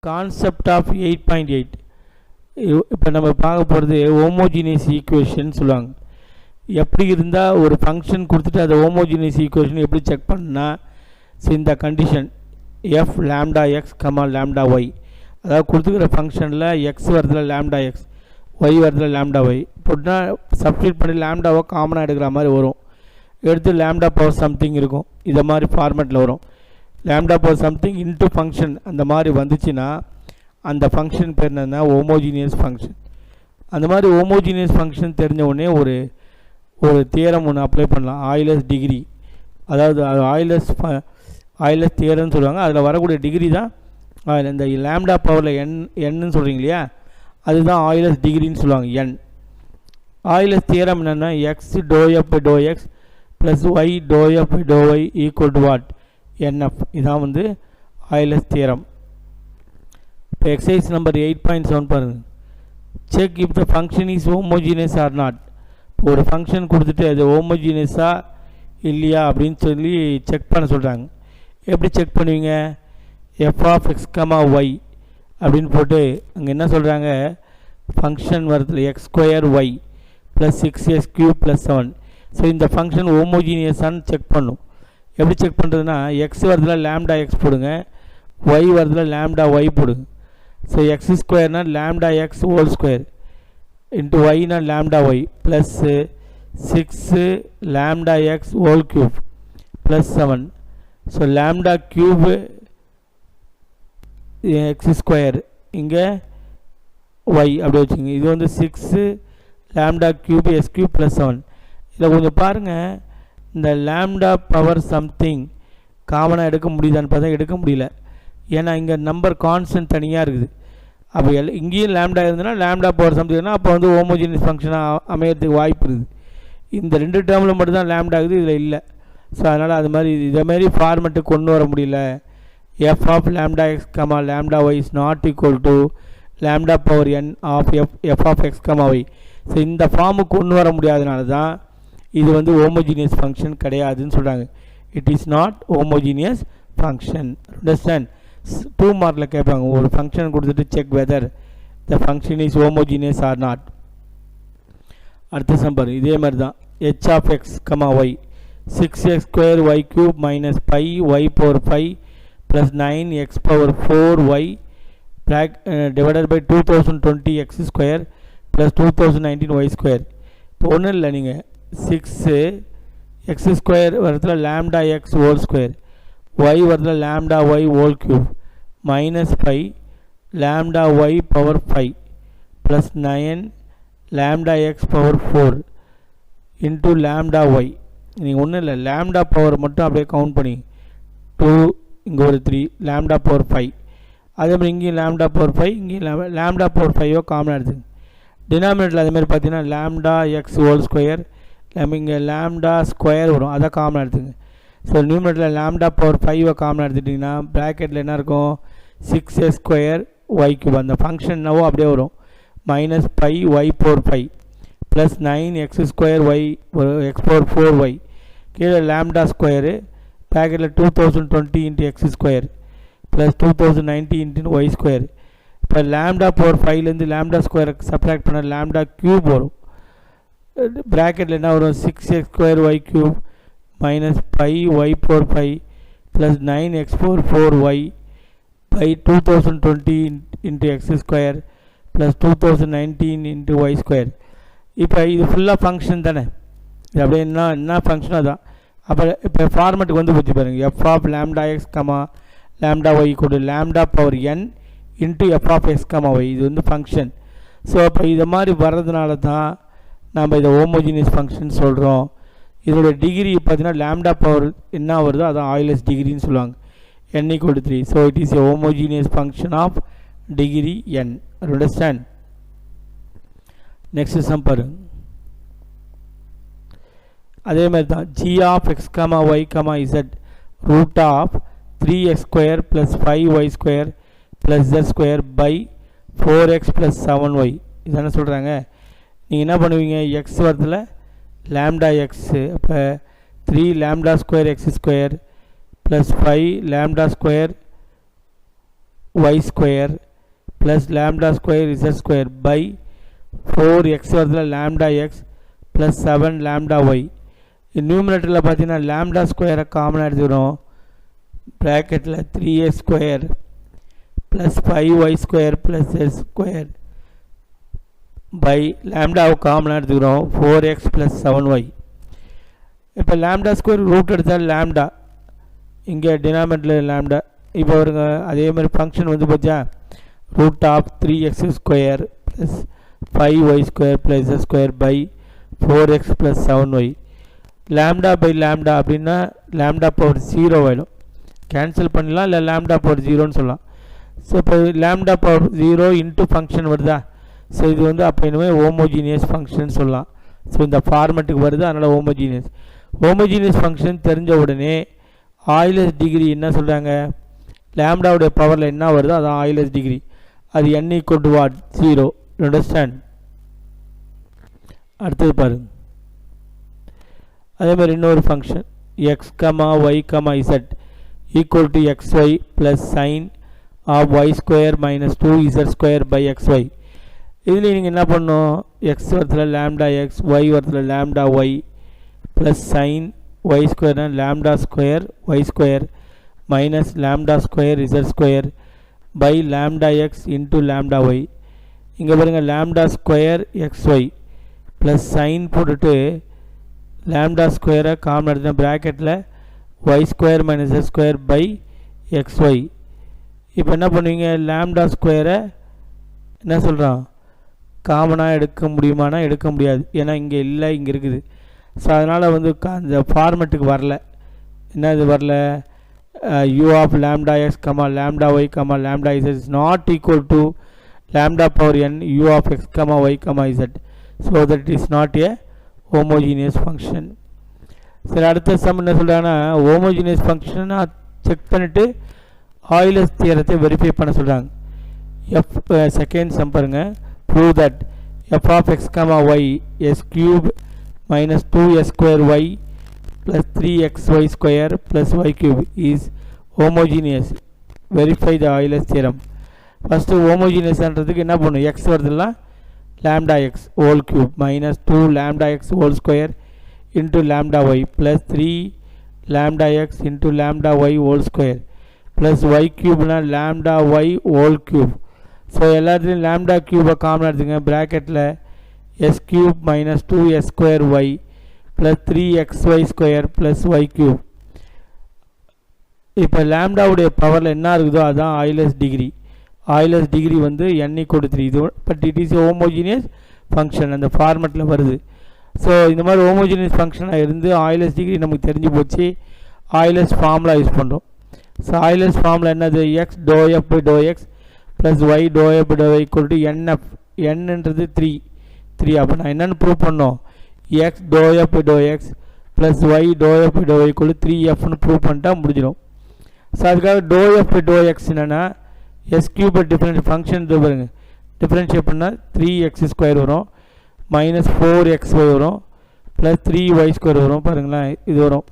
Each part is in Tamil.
கான்செப்ட் ஆஃப் 8.8 இப்போ நம்ம பார்க்க போகிறது ஹோமோஜீனியஸ் ஈக்குவேஷன் சொல்லுவாங்க. எப்படி இருந்தால் ஒரு ஃபங்க்ஷன் கொடுத்துட்டு அதை ஹோமோஜீனியஸ் ஈக்குவேஷன் எப்படி செக் பண்ணால், ஸோ இந்த condition F lambda X comma lambda Y, அதாவது கொடுத்துக்கிற ஃபங்க்ஷனில் எக்ஸ் வரதுல லேம்டா எக்ஸ், ஒய் வரதுல லேம்டா ஒய் போட்டுனா சப்ஸ்டியூட் பண்ணி லேம்டாவை காமனாக எடுக்கிற மாதிரி வரும். எடுத்து லேம்டா பவர் சம்திங் இருக்கும், இதை மாதிரி ஃபார்மேட்டில் வரும். Lambda power something into function அந்த மாதிரி வந்துச்சுன்னா அந்த ஃபங்க்ஷன் பேர் என்னன்னா ஹோமோஜீனியஸ் ஃபங்க்ஷன். அந்த மாதிரி ஹோமோஜீனியஸ் ஃபங்க்ஷன் தெரிஞ்ச உடனே ஒரு தியரம் ஒன்று அப்ளை பண்ணலாம். ஆயிலர்ஸ் டிகிரி, அதாவது ஆயிலர்ஸ் தியரம்னு சொல்லுவாங்க. அதில் வரக்கூடிய டிகிரி தான் இந்த லேம்டா பவரில் என்னு சொல்கிறீங்க இல்லையா, அதுதான் ஆயிலர்ஸ் டிகிரின்னு சொல்லுவாங்க, என். ஆயிலர்ஸ் தியரம் என்னென்னா x to F by to X plus Y to F by to Y equal to what, n f. இதான் வந்து ஆயிலர்ஸ் தியரம். இப்போ எக்ஸசைஸ் நம்பர் 8.7 பாருங்கள். Check if the function is homogeneous or not. ஒரு ஃபங்க்ஷன் கொடுத்துட்டு அது ஹோமோஜீனியஸாக இல்லையா அப்படின்னு சொல்லி செக் பண்ண சொல்கிறாங்க. எப்படி செக் பண்ணுவீங்க, F of X comma Y அப்படின்னு போட்டு அங்கே என்ன சொல்கிறாங்க, ஃபங்க்ஷன் வரதுல X square Y plus 6x cube plus 7. So இந்த ஃபங்க்ஷன் ஹோமோஜீனியஸான்னு செக் பண்ணும். எப்படி செக் பண்ணுறதுன்னா, எக்ஸ் வரதுல லேம்டா எக்ஸ் போடுங்க, ஒய் வரதுல லேம்டா ஒய் போடுங்க. ஸோ எக்ஸ் ஸ்கொயர்னா lambda X whole square into ஒய்னா lambda Y plus 6 lambda X whole cube plus 7. So lambda cube X square, இங்கே ஒய் அப்படி வச்சுங்க. இது வந்து 6 lambda cube X cube plus 7. இதில் கொஞ்சம் பாருங்கள், இந்த லேம்டா பவர் சம்திங் காமனாக எடுக்க முடியுதான்னு பார்த்தா எடுக்க முடியல. ஏன்னா இங்கே நம்பர் கான்ஸ்டன்ட் தனியாக இருக்குது. அப்போ இங்கேயும் லேம்டா இருந்ததுன்னா லேம்டா பவர் சம்திங்னா அப்போ வந்து ஹோமோஜீனியஸ் ஃபங்க்ஷனாக அமையறதுக்கு வாய்ப்பு இருக்குது. இந்த 2 டேர்மில் மட்டும்தான் லேம்டா இருக்குது, இதில் இல்லை. ஸோ அதனால் அது மாதிரி இதேமாரி ஃபார்மெட்டுக்கு கொண்டு வர முடியல. F of lambda X comma lambda y is not equal to lambda power n of f of X comma y. So இந்த ஃபார்முக்கு கொண்டு வர முடியாதனால தான் இது வந்து ஹோமோஜீனியஸ் ஃபங்க்ஷன் கிடையாதுன்னு சொல்கிறாங்க. It is not homogeneous function. Understand? 2 மார்க்கில் கேட்பாங்க, ஒரு ஃபங்க்ஷன் கொடுத்துட்டு check whether the function is homogeneous or not. அடுத்த சம்பர் இதே மாதிரி தான். H of X comma Y 6x square Y cube minus 5 Y power 5 plus 9x power 4 Y divided by 2020 X square plus 2019 Y square. இப்போ ஒன்றும் இல்லை, நீங்கள் 6 எக்ஸ் ஸ்கொயர் வரதுல lambda X whole square, Y வரதுல lambda Y whole cube minus 5 lambda Y power 5 plus 9 lambda X power 4 into lambda Y. நீங்கள் ஒன்றும் இல்லை, லேம்டா பவர் மட்டும் அப்படியே கவுண்ட் பண்ணி 2, இங்கே ஒரு 3 லேம்டா பவர் 5. அதே மாதிரி இங்கேயும் லேம்டா பவர் 5, இங்கேயும் லேம்டா பவர் 5 காமனாக எடுத்துங்க. டினாமினேட்டில் அதேமாதிரி பார்த்தீங்கன்னா லேம்டா எக்ஸ் ஹோல் ஸ்கொயர், இங்கே லேம்டா ஸ்கொயர் வரும், அதை காமனாக எடுத்துங்க. ஸோ நியூமினேட்டரில் லேம்டா பவர் 5 காமனாக எடுத்துட்டிங்கன்னா ப்ராக்கெட்டில் என்ன இருக்கும், 6x ஸ்கொயர் ஒய் க்யூப், அந்த ஃபங்க்ஷன் என்னவோ அப்படியே வரும், minus 5 Y power 5 plus 9x square Y X power 4 Y, கீழே லேம்டா ஸ்கொயரு ப்ராக்கெட்டில் 2020 into X square plus 2090 into Y square. இப்போ லேம்டா பவர் 5லேருந்து லேம்டா ஸ்கொயரை சப்ராக்ட் பண்ண லேம்டா க்யூப் வரும். ப்ராக்கெட்டில் என்ன வரும், 6x square Y cube minus 5 Y power 5 plus 9x power 4 Y by 2020 into X square plus 2019 into Y square. இப்போ இது ஃபுல்லாக ஃபங்க்ஷன் தானே, இது அப்படியே என்ன ஃபங்க்ஷனோ தான். அப்போ இப்போ ஃபார்மெட்டுக்கு வந்து வச்சு பாருங்கள், F of lambda X comma lambda Y கொடு lambda power N into F of X comma Y, இது வந்து ஃபங்க்ஷன். ஸோ அப்போ இதை மாதிரி வர்றதுனால தான் நம்ம இதை ஹோமோஜீனியஸ் ஃபங்க்ஷன் சொல்கிறோம். இதோட டிகிரி பார்த்தீங்கன்னா லேம்டா பவர் என்ன வருதோ அதான் ஆயிலர்ஸ் டிகிரின்னு சொல்லுவாங்க, n = 3. So it is a homogeneous function of degree n. Understand? Next sum பாருங்க. அதே மாதிரி தான் g of X comma y comma z root of 3x square plus 5y square plus z square by 4x plus 7y. இது என்ன சொல்கிறாங்க, நீங்கள் என்ன பண்ணுவீங்க, எக்ஸ் வரத்தில் லேம்டா எக்ஸு, அப்போ 3 lambda square X square plus 5 lambda square y square plus lambda square z square by 4x வருதுல lambda x plus 7 lambda y. நியூமரேட்டரில் பார்த்தீங்கன்னா lambda ஸ்கொயரை காமனாக எடுத்துக்கிறோம். ப்ராக்கெட்டில் 3a square plus 5y square plus z square by lambdaவை காமனாக எடுத்துக்கிறோம் 4x plus 7y. இப்போ lambda ஸ்கொயர் ரூட் எடுத்தால் lambda, இங்கே டினாமினேட்டரில் lambda. இப்போ வருங்க அதே மாதிரி ஃபங்க்ஷன் வந்து பார்த்தா root of 3x square plus 5y square plus z square by 4x plus 7y. lambda by lambda அப்படின்னா lambda பவர் 0 ஆகிடும், கேன்சல் பண்ணலாம், இல்லை lambda பவர் 0ன்னு சொல்லலாம். ஸோ இப்போ lambda பவர் 0 இன்ட்டு ஃபங்க்ஷன் வருதா, ஸோ இது வந்து அப்போ இனிமேல் ஹோமோஜீனியஸ் ஃபங்க்ஷன் சொல்லலாம். ஸோ இந்த ஃபார்மெட்டுக்கு வருது, அதனால் ஹோமோஜீனியஸ் ஃபங்க்ஷன் தெரிஞ்ச உடனே ஆயிலர்ஸ் டிகிரி என்ன சொல்கிறாங்க, லேம்டாவுடைய பவரில் என்ன வருதோ அதான் ஆயிலர்ஸ் டிகிரி. அது n equal to what? 0. Understand? அடுத்தது பாருங்க, அதே மாதிரி இன்னொரு function x, y, z equal to xy plus sine of y square minus 2z square by xy. இதில் நீங்கள் என்ன பண்ணணும், x வரத்தில் லேம்டா எக்ஸ், y வரத்தில் lambda Y plus sine y ஸ்கொயர்னா lambda square y square minus lambda square z square by lambda X into lambda Y. இங்கே பாருங்கள் lambda square xy plus sign போட்டுட்டு லேம்டா ஸ்கொயரை காமன் எடுத்த ப்ராக்கெட்டில் y square minus z square by xy. இப்போ என்ன பண்ணுவீங்க, லேம்டா ஸ்கொயரை என்ன சொல்கிறான், காமனாக எடுக்க முடியுமானா எடுக்க முடியாது, ஏன்னா இங்கே இல்லை, இங்கே இருக்குது. ஸோ அதனால் வந்து அந்த ஃபார்மெட்டுக்கு வரல. என்ன இது வரல, u of lambda x, lambda y, lambda z is not equal to lambda power n u of x, y, z. So that it is not a homogeneous function. சரி, அடுத்த சம் என்ன சொல்கிறாங்கன்னா, ஹோமோஜீனியஸ் ஃபங்க்ஷனை செக் பண்ணிவிட்டு ஆயிலர்ஸ் தியரத்தை வெரிஃபை பண்ண சொல்கிறாங்க. செகண்ட் சம் பாருங்கள், prove that f of x, y s cube minus 2s square y plus 3xy square plus y cube is homogeneous. Verify the Euler's theorem. First homogeneous என்றதுக்கு என்ன பண்ணும், x வருதுல்ல lambda x whole cube minus 2 lambda x whole square into lambda y plus 3 lambda x into lambda y whole square plus y cube na lambda y whole cube. So எல்லாத்துலேயும் lambda cube காமனாக எடுத்துங்க, ப்ராக்கெட்டில் s cube minus 2s square y plus 3xy square plus y cube. இப்போ லேம்டாவுடைய பவரில் என்ன இருக்குதோ அதுதான் ஆயிலர்ஸ் டிகிரி. ஆயிலர்ஸ் டிகிரி வந்து n equal to 3. இது but it is homogeneous function, அந்த ஃபார்மெட்டில் வருது. ஸோ இந்த மாதிரி ஹோமோஜீனியஸ் ஃபங்க்ஷனாக இருந்து ஆயிலர்ஸ் டிகிரி நமக்கு தெரிஞ்சு போச்சு. ஆயிலர்ஸ் ஃபார்முலா யூஸ் பண்ணுறோம். ஸோ ஆயிலர்ஸ் ஃபார்முலா என்னது, X to F by to X plus Y to F by to Y equal to N F. என்னன்றது 3. அப்போ நான் என்னென்னு ப்ரூவ் பண்ணோம், X to F by to X plus Y to F by to Y equal to 3fன்னு ப்ரூவ் பண்ணிட்டா முடிஞ்சிடும். ஸோ அதுக்காக dow F by to X என்னென்னா எஸ் கியூப் டிஃபரன்ஸ் ஃபங்க்ஷன் இது பாருங்க, டிஃபரன்ஷியேட் பண்ணால் 3x ஸ்கொயர் வரும் மைனஸ் 4xy வரும் ப்ளஸ் 3y ஸ்கொயர் வரும். பாருங்களேன் இது வரும்,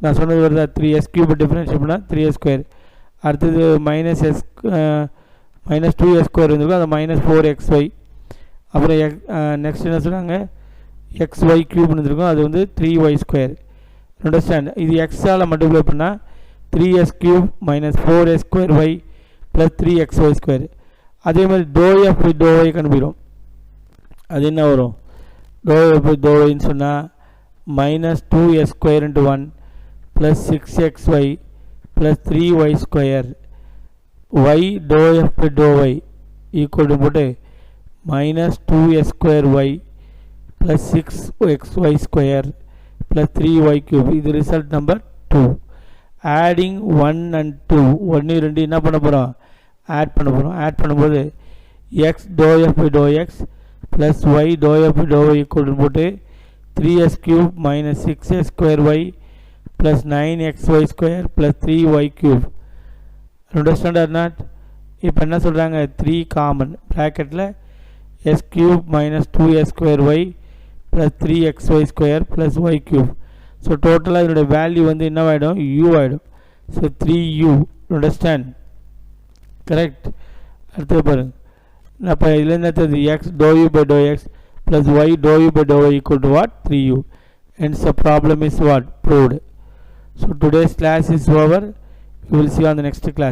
நான் சொன்னது வருதா, 3s கியூப் டிஃபரன்ஷியேட் பண்ணால் 3s ஸ்கொயர். அடுத்தது மைனஸ் 2s ஸ்கொயர் இருந்திருக்கும், அது மைனஸ் 4xy. அப்புறம் நெக்ஸ்ட் என்ன சொல்கிறாங்க, xy கியூப்னு இருந்திருக்கும், அது வந்து 3y ஸ்கொயர். அண்டர்ஸ்டாண்ட்? இது எக்ஸால் மல்டிப்ளை பண்ணால் 3s cube minus 4s square y plus 3xy square. அதே மாதிரி dow F by to Y கண்டுபிடிக்கும். அது என்ன வரும், டோ எஃப் பை டோ ஒய்ன்னு சொன்னால் minus 2s square into 1 plus 6xy plus 3y square y dow F by to Y equal to போட்டு minus 2s square y plus 6xy square plus 3y cube. இது ரிசல்ட் நம்பர் 2. ஆடிங் 1 and 2, 1 2 என்ன பண்ண போகிறோம், ஆட் பண்ண போகிறோம். ஆட் பண்ணும்போது x to F by to X plus Y to F by to Y equal போட்டு 3s cube minus 6s square Y plus 9xy square plus 3y cube. Understand or not? இப்போ என்ன சொல்கிறாங்க, 3 காமன், ப்ராக்கெட்டில் s cube minus 2s square Y plus 3xy square plus y cube. So டோட்டலாக இதனுடைய வேல்யூ வந்து என்னவாயிடும், u ஆகிடும். So 3u. அண்டர்ஸ்டாண்ட்? கரெக்ட். அடுத்தது பாருங்க, அப்போ இதில் என்ன தெரியுது, X dou u by to X plus Y dou u by to Y equal to what 3u. Hence the problem is what? Proved. So today's class is over. We will see you on the next class.